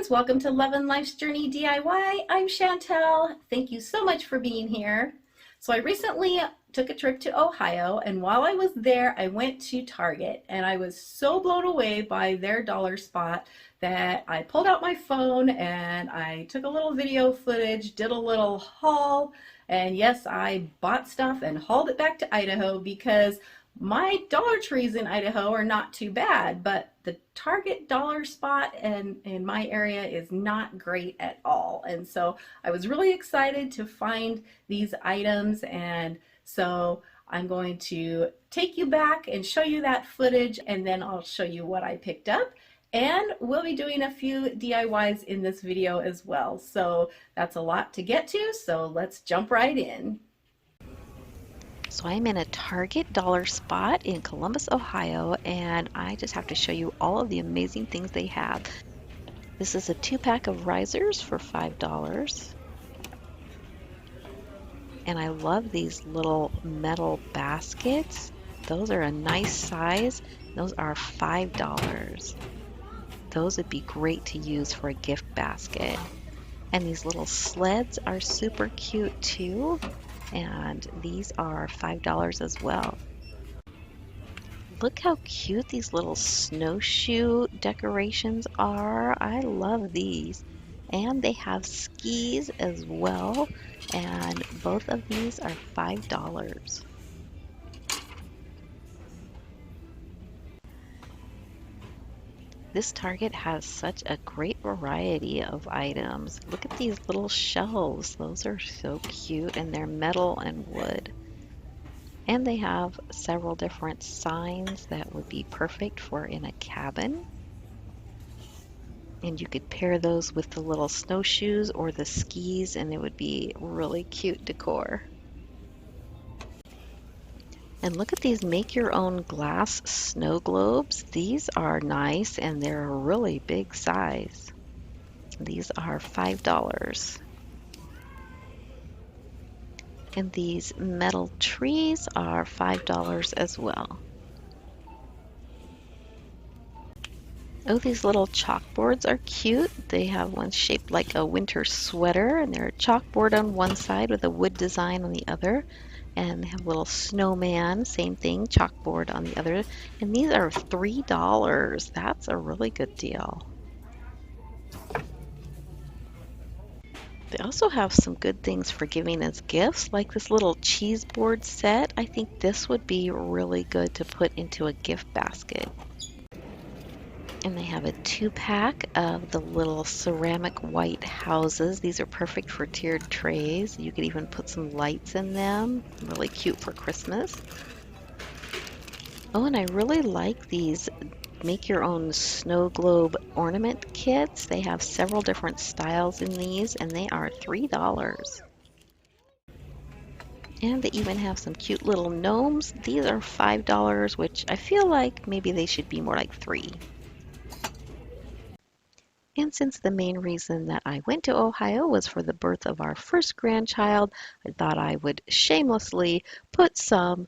friends, welcome to Love and Life's Journey DIY. I'm Chantel. Thank you so much for being here. So I recently took a trip to Ohio, and while I was there, I went to Target, and I was so blown away by their dollar spot that I pulled out my phone and I took a little video footage, did a little haul, and yes, I bought stuff and hauled it back to Idaho because my Dollar Trees in Idaho are not too bad, but the Target dollar spot in my area is not great at all. And so I was really excited to find these items, and so I'm going to take you back and show you that footage, and then I'll show you what I picked up. And we'll be doing a few DIYs in this video as well. So that's a lot to get to, so let's jump right in. So I'm in a Target dollar spot in Columbus, Ohio, and I just have to show you all of the amazing things they have. This is a 2-pack of risers for $5. And I love these little metal baskets. Those are a nice size. Those are $5. Those would be great to use for a gift basket. And these little sleds are super cute too. And these are $5 as well. Look how cute these little snowshoe decorations are. I love these. And they have skis as well, and both of these are $5. This Target has such a great variety of items. Look at these little shelves. Those are so cute, and they're metal and wood. And they have several different signs that would be perfect for in a cabin. And you could pair those with the little snowshoes or the skis, and it would be really cute decor. And look at these make your own glass snow globes. These are nice, and they're a really big size. These are $5. And these metal trees are $5 as well. Oh, these little chalkboards are cute. They have one shaped like a winter sweater, and they're a chalkboard on one side with a wood design on the other. And they have a little snowman, same thing, chalkboard on the other. And these are $3. That's a really good deal. They also have some good things for giving as gifts, like this little cheese board set. I think this would be really good to put into a gift basket. And they have a 2-pack of the little ceramic white houses. These are perfect for tiered trays. You could even put some lights in them. Really cute for Christmas. Oh, and I really like these make your own snow globe ornament kits. They have several different styles in these, and they are $3. And they even have some cute little gnomes. These are $5, which I feel like maybe they should be more like $3. And since the main reason that I went to Ohio was for the birth of our first grandchild, I thought I would shamelessly put some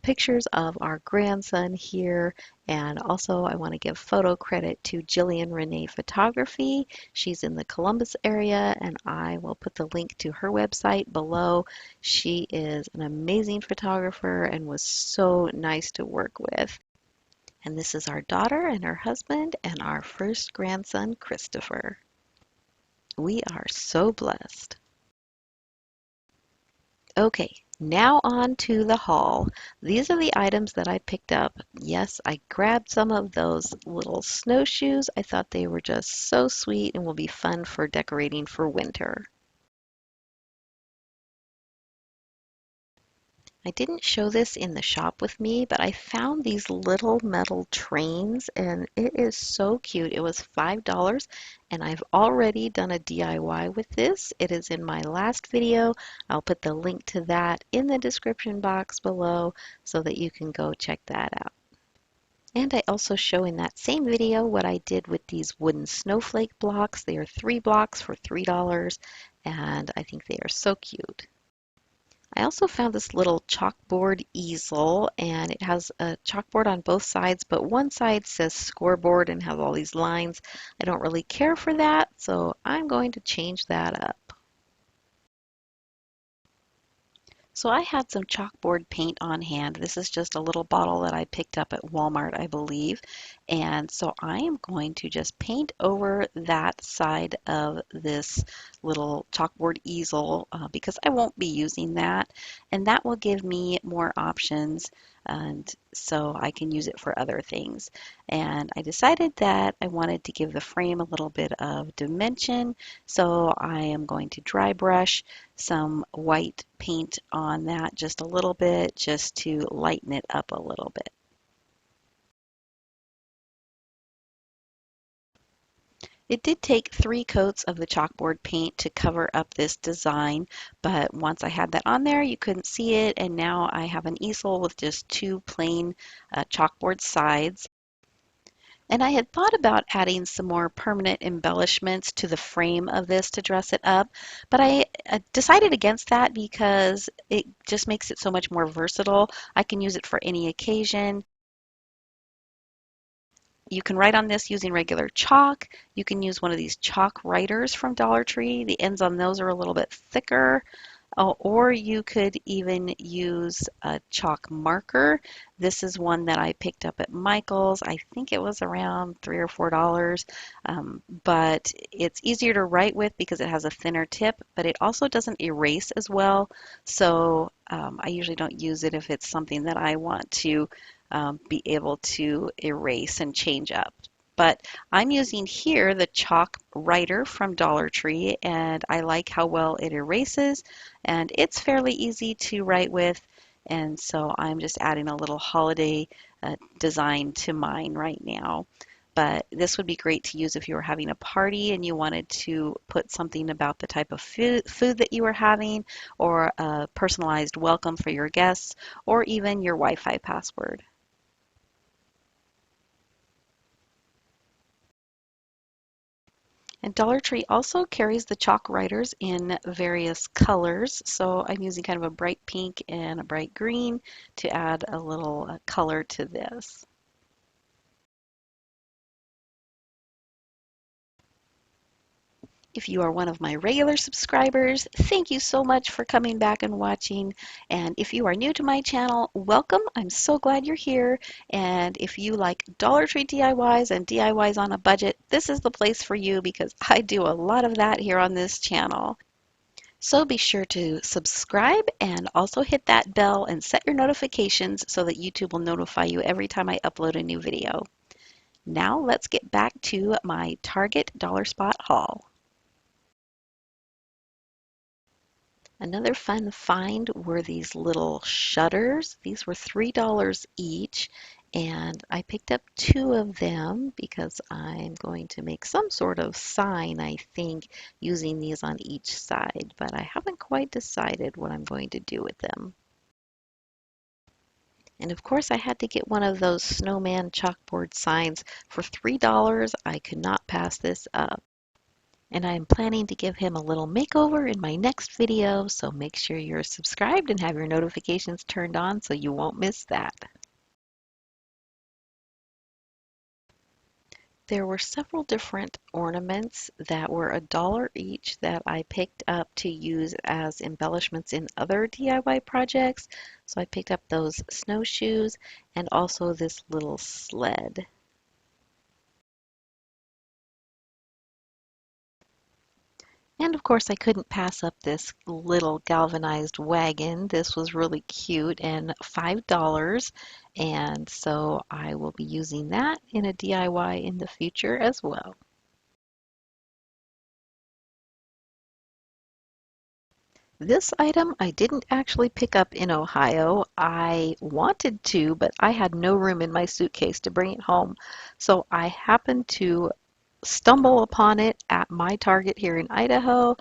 pictures of our grandson here. And also I want to give photo credit to Jillian Renee Photography. She's in the Columbus area, and I will put the link to her website below. She is an amazing photographer and was so nice to work with. And this is our daughter and her husband and our first grandson, Christopher. We are so blessed. Okay, now on to the haul. These are the items that I picked up. Yes, I grabbed some of those little snowshoes. I thought they were just so sweet and will be fun for decorating for winter. I didn't show this in the shop with me, but I found these little metal trains, and it is so cute. It was $5, and I've already done a DIY with this. It is in my last video. I'll put the link to that in the description box below so that you can go check that out. And I also show in that same video what I did with these wooden snowflake blocks. They are 3 blocks for $3, and I think they are so cute. I also found this little chalkboard easel, and it has a chalkboard on both sides, but one side says scoreboard and has all these lines. I don't really care for that, so I'm going to change that up. So I had some chalkboard paint on hand. This is just a little bottle that I picked up at Walmart, I believe. And so I am going to just paint over that side of this little chalkboard easel because I won't be using that. And that will give me more options, and so I can use it for other things. And I decided that I wanted to give the frame a little bit of dimension. So I am going to dry brush some white paint on that just a little bit, just to lighten it up a little bit. It did take 3 coats of the chalkboard paint to cover up this design, but once I had that on there, you couldn't see it, and now I have an easel with just 2 plain chalkboard sides. And I had thought about adding some more permanent embellishments to the frame of this to dress it up, but I decided against that because it just makes it so much more versatile. I can use it for any occasion. You can write on this using regular chalk. You can use one of these chalk writers from Dollar Tree. The ends on those are a little bit thicker. Or you could even use a chalk marker. This is one that I picked up at Michael's. I think it was around $3 or $4, but it's easier to write with because it has a thinner tip, but it also doesn't erase as well. So I usually don't use it if it's something that I want to be able to erase and change up. But I'm using here the chalk writer from Dollar Tree, and I like how well it erases, and it's fairly easy to write with. And so I'm just adding a little holiday design to mine right now. But this would be great to use if you were having a party and you wanted to put something about the type of food that you were having, or a personalized welcome for your guests, or even your Wi-Fi password. And Dollar Tree also carries the chalk writers in various colors. So I'm using kind of a bright pink and a bright green to add a little color to this. If you are one of my regular subscribers, thank you so much for coming back and watching. And if you are new to my channel, welcome. I'm so glad you're here. And if you like Dollar Tree DIYs and DIYs on a budget, this is the place for you because I do a lot of that here on this channel. So be sure to subscribe and also hit that bell and set your notifications so that YouTube will notify you every time I upload a new video. Now let's get back to my Target Dollar Spot haul. Another fun find were these little shutters. These were $3 each, and I picked up 2 of them because I'm going to make some sort of sign, I think, using these on each side, but I haven't quite decided what I'm going to do with them. And of course, I had to get one of those snowman chalkboard signs for $3. I could not pass this up. And I'm planning to give him a little makeover in my next video, so make sure you're subscribed and have your notifications turned on so you won't miss that. There were several different ornaments that were $1 each that I picked up to use as embellishments in other DIY projects. So I picked up those snowshoes and also this little sled. And of course, I couldn't pass up this little galvanized wagon. This was really cute and $5. And so I will be using that in a DIY in the future as well. This item I didn't actually pick up in Ohio. I wanted to, but I had no room in my suitcase to bring it home. So I happened to stumble upon it at my Target here in Idaho.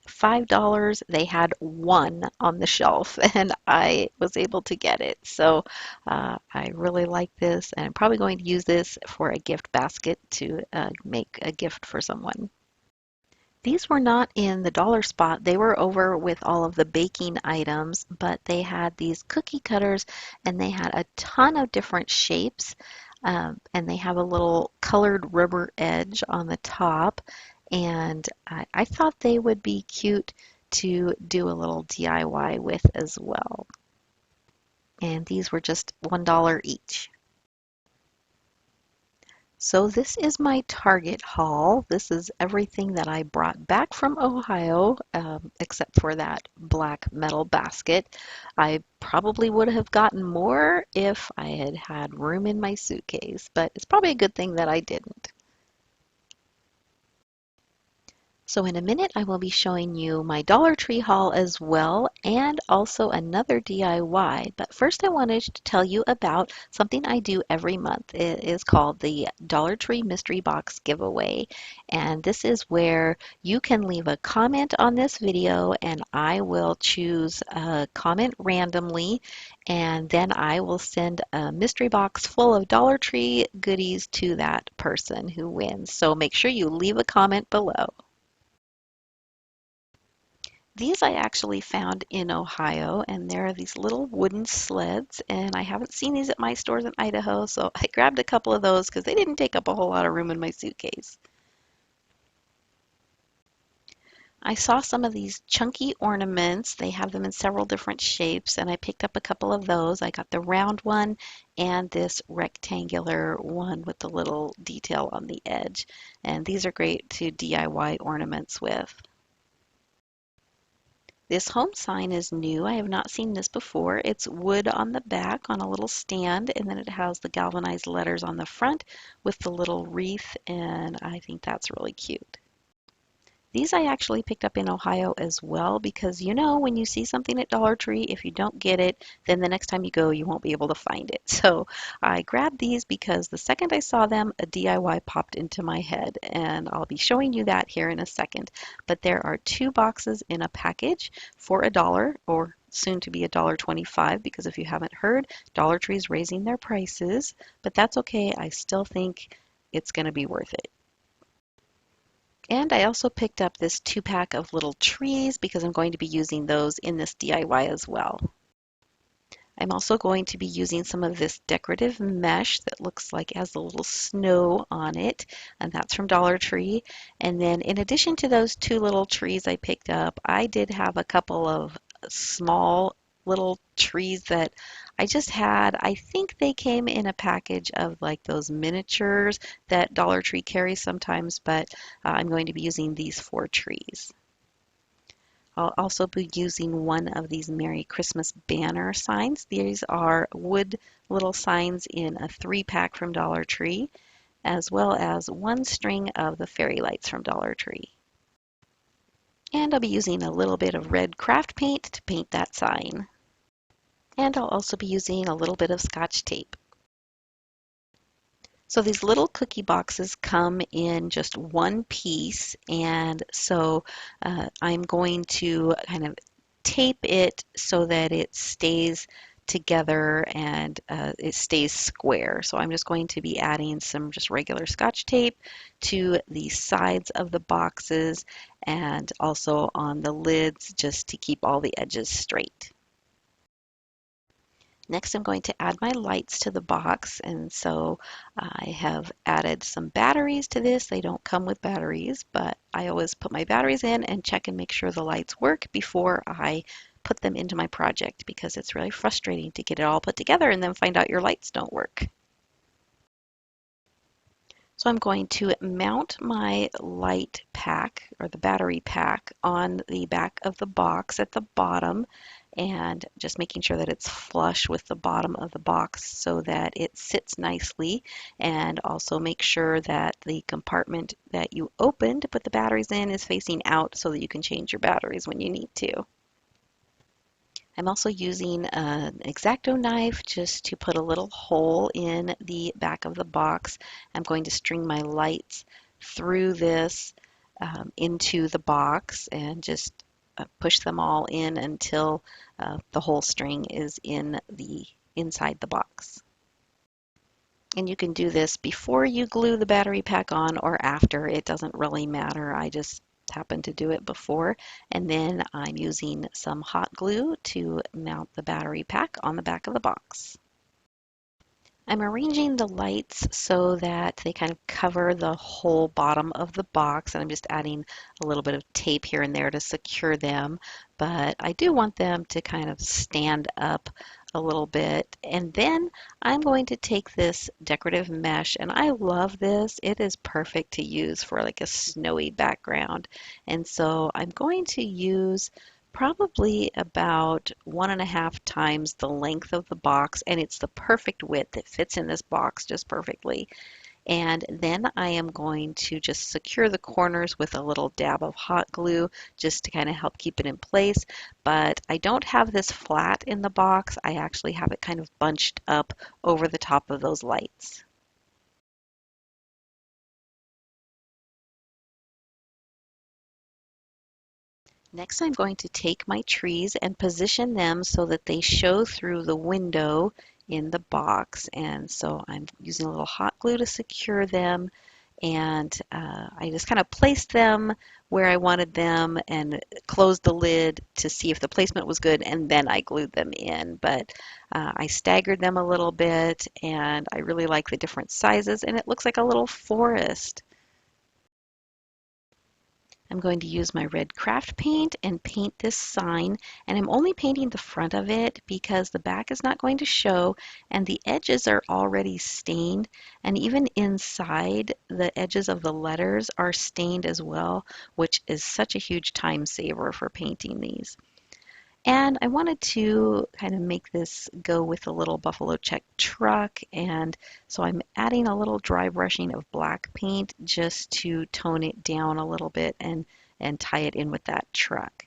$5. They had one on the shelf, and I was able to get it. So I really like this, and I'm probably going to use this for a gift basket to make a gift for someone. These were not in the dollar spot. They were over with all of the baking items, but they had these cookie cutters and they had a ton of different shapes. And they have a little colored rubber edge on the top. And I thought they would be cute to do a little DIY with as well. And these were just $1 each. So this is my Target haul. This is everything that I brought back from Ohio, except for that black metal basket. I probably would have gotten more if I had had room in my suitcase, but it's probably a good thing that I didn't. So in a minute, I will be showing you my Dollar Tree haul as well, and also another DIY. But first I wanted to tell you about something I do every month. It is called the Dollar Tree Mystery Box Giveaway. And this is where you can leave a comment on this video and I will choose a comment randomly, and then I will send a mystery box full of Dollar Tree goodies to that person who wins. So make sure you leave a comment below. These I actually found in Ohio, and there are these little wooden sleds, and I haven't seen these at my stores in Idaho, so I grabbed a couple of those because they didn't take up a whole lot of room in my suitcase. I saw some of these chunky ornaments. They have them in several different shapes, and I picked up a couple of those. I got the round one and this rectangular one with the little detail on the edge, and these are great to DIY ornaments with. This home sign is new. I have not seen this before. It's wood on the back on a little stand, and then it has the galvanized letters on the front with the little wreath, and I think that's really cute. These I actually picked up in Ohio as well because you know when you see something at Dollar Tree, if you don't get it, then the next time you go you won't be able to find it. So I grabbed these because the second I saw them, a DIY popped into my head, and I'll be showing you that here in a second. But there are 2 boxes in a package for $1, or soon to be $1.25, because if you haven't heard, Dollar Tree is raising their prices, but that's okay. I still think it's going to be worth it. And I also picked up this 2-pack of little trees because I'm going to be using those in this DIY as well. I'm also going to be using some of this decorative mesh that looks like it has a little snow on it, and that's from Dollar Tree. And then in addition to those 2 little trees I picked up, I did have a couple of small little trees that I just had. I think they came in a package of like those miniatures that Dollar Tree carries sometimes, but I'm going to be using these 4 trees. I'll also be using one of these Merry Christmas banner signs. These are wood little signs in a 3-pack from Dollar Tree, as well as 1 string of the fairy lights from Dollar Tree. And I'll be using a little bit of red craft paint to paint that sign. And I'll also be using a little bit of Scotch tape. So these little cookie boxes come in just 1 piece, and so I'm going to kind of tape it so that it stays together and it stays square. So I'm just going to be adding some just regular Scotch tape to the sides of the boxes and also on the lids just to keep all the edges straight. Next, I'm going to add my lights to the box, and so I have added some batteries to this. They don't come with batteries, but I always put my batteries in and check and make sure the lights work before I put them into my project, because it's really frustrating to get it all put together and then find out your lights don't work. So I'm going to mount my light pack, or the battery pack, on the back of the box at the bottom, and just making sure that it's flush with the bottom of the box so that it sits nicely, and also make sure that the compartment that you open to put the batteries in is facing out so that you can change your batteries when you need to. I'm also using an X-Acto knife just to put a little hole in the back of the box. I'm going to string my lights through this into the box and just push them all in until the whole string is inside the box. And you can do this before you glue the battery pack on or after. It doesn't really matter. I just happened to do it before. And then I'm using some hot glue to mount the battery pack on the back of the box. I'm arranging the lights so that they kind of cover the whole bottom of the box, and I'm just adding a little bit of tape here and there to secure them, but I do want them to kind of stand up a little bit. And then I'm going to take this decorative mesh, and I love this. It is perfect to use for like a snowy background. And so I'm going to use probably about 1.5 times the length of the box, and it's the perfect width. It fits in this box just perfectly. And then I am going to just secure the corners with a little dab of hot glue just to kind of help keep it in place. But I don't have this flat in the box. I actually have it kind of bunched up over the top of those lights. Next, I'm going to take my trees and position them so that they show through the window in the box. And so I'm using a little hot glue to secure them. And I just kind of placed them where I wanted them and closed the lid to see if the placement was good, and then I glued them in. But I staggered them a little bit, and I really like the different sizes, and it looks like a little forest. I'm going to use my red craft paint and paint this sign, and I'm only painting the front of it because the back is not going to show and the edges are already stained, and even inside the edges of the letters are stained as well, which is such a huge time saver for painting these. And I wanted to kind of make this go with a little buffalo check truck, and so I'm adding a little dry brushing of black paint just to tone it down a little bit and tie it in with that truck.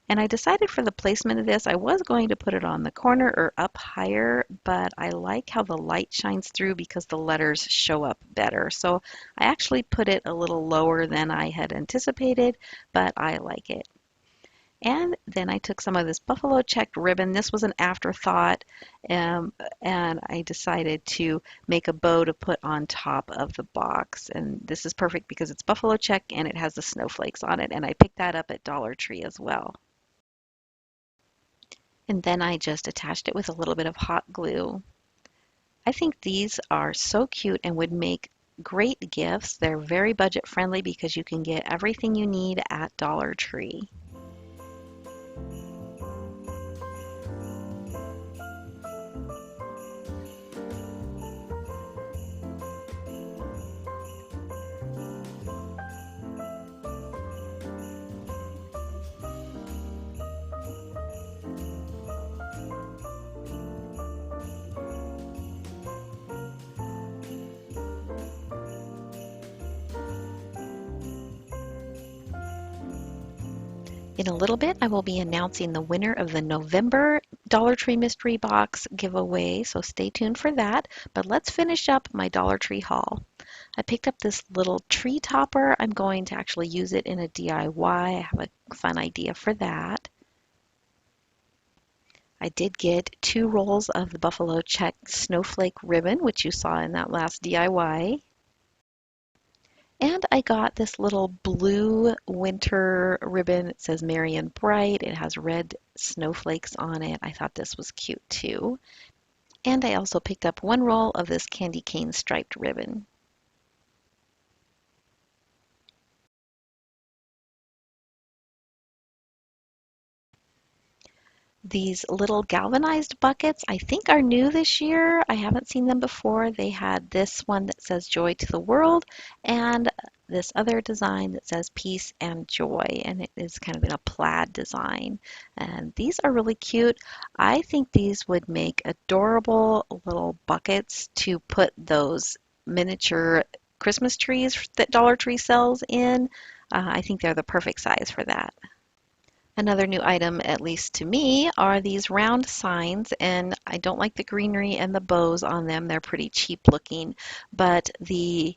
And I decided for the placement of this, I was going to put it on the corner or up higher, but I like how the light shines through because the letters show up better. So I actually put it a little lower than I had anticipated, but I like it. And then I took some of this buffalo checked ribbon. This was an afterthought, and I decided to make a bow to put on top of the box. And this is perfect because it's buffalo check and it has the snowflakes on it. And I picked that up at Dollar Tree as well. And then I just attached it with a little bit of hot glue. I think these are so cute and would make great gifts. They're very budget friendly because you can get everything you need at Dollar Tree. In a little bit, I will be announcing the winner of the November Dollar Tree Mystery Box giveaway, so stay tuned for that. But let's finish up my Dollar Tree haul. I picked up this little tree topper. I'm going to actually use it in a DIY. I have a fun idea for that. I did get 2 rolls of the Buffalo Check Snowflake ribbon, which you saw in that last DIY. And I got this little blue winter ribbon. It says Merry and Bright. It has red snowflakes on it. I thought this was cute too. And I also picked up 1 roll of this candy cane striped ribbon. These little galvanized buckets, I think are new this year. I haven't seen them before. They had this one that says Joy to the World and this other design that says Peace and Joy, and it is kind of in a plaid design. And these are really cute. I think these would make adorable little buckets to put those miniature Christmas trees that Dollar Tree sells in. I think they're the perfect size for that. Another new item, at least to me, are these round signs, and I don't like the greenery and the bows on them. They're pretty cheap looking, but the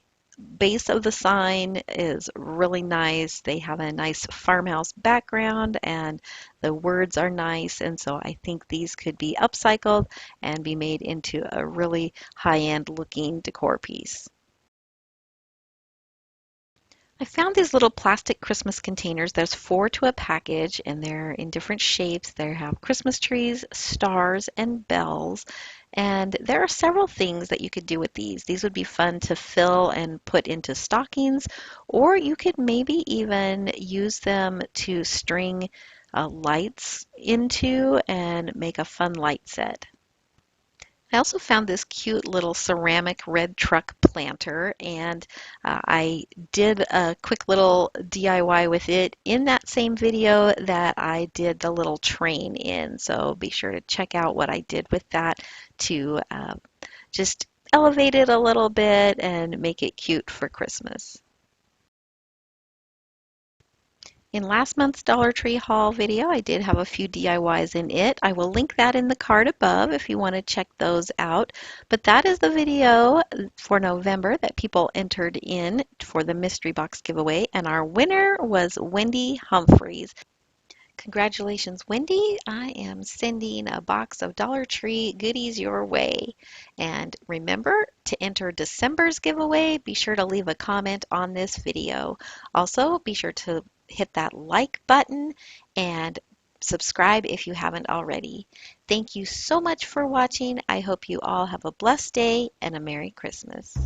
base of the sign is really nice. They have a nice farmhouse background and the words are nice, and so I think these could be upcycled and be made into a really high-end looking decor piece. I found these little plastic Christmas containers. There's 4 to a package, and they're in different shapes. They have Christmas trees, stars, and bells. And there are several things that you could do with these. These would be fun to fill and put into stockings, or you could maybe even use them to string lights into and make a fun light set. I also found this cute little ceramic red truck planter, and I did a quick little DIY with it in that same video that I did the little train in. So be sure to check out what I did with that to just elevate it a little bit and make it cute for Christmas. In last month's Dollar Tree haul video, I did have a few DIYs in it. I will link that in the card above if you want to check those out. But that is the video for November that people entered in for the mystery box giveaway, and our winner was Wendy Humphreys. Congratulations, Wendy. I am sending a box of Dollar Tree goodies your way. And remember to enter December's giveaway, be sure to leave a comment on this video. Also, be sure to hit that like button and subscribe if you haven't already. Thank you so much for watching. I hope you all have a blessed day and a Merry Christmas.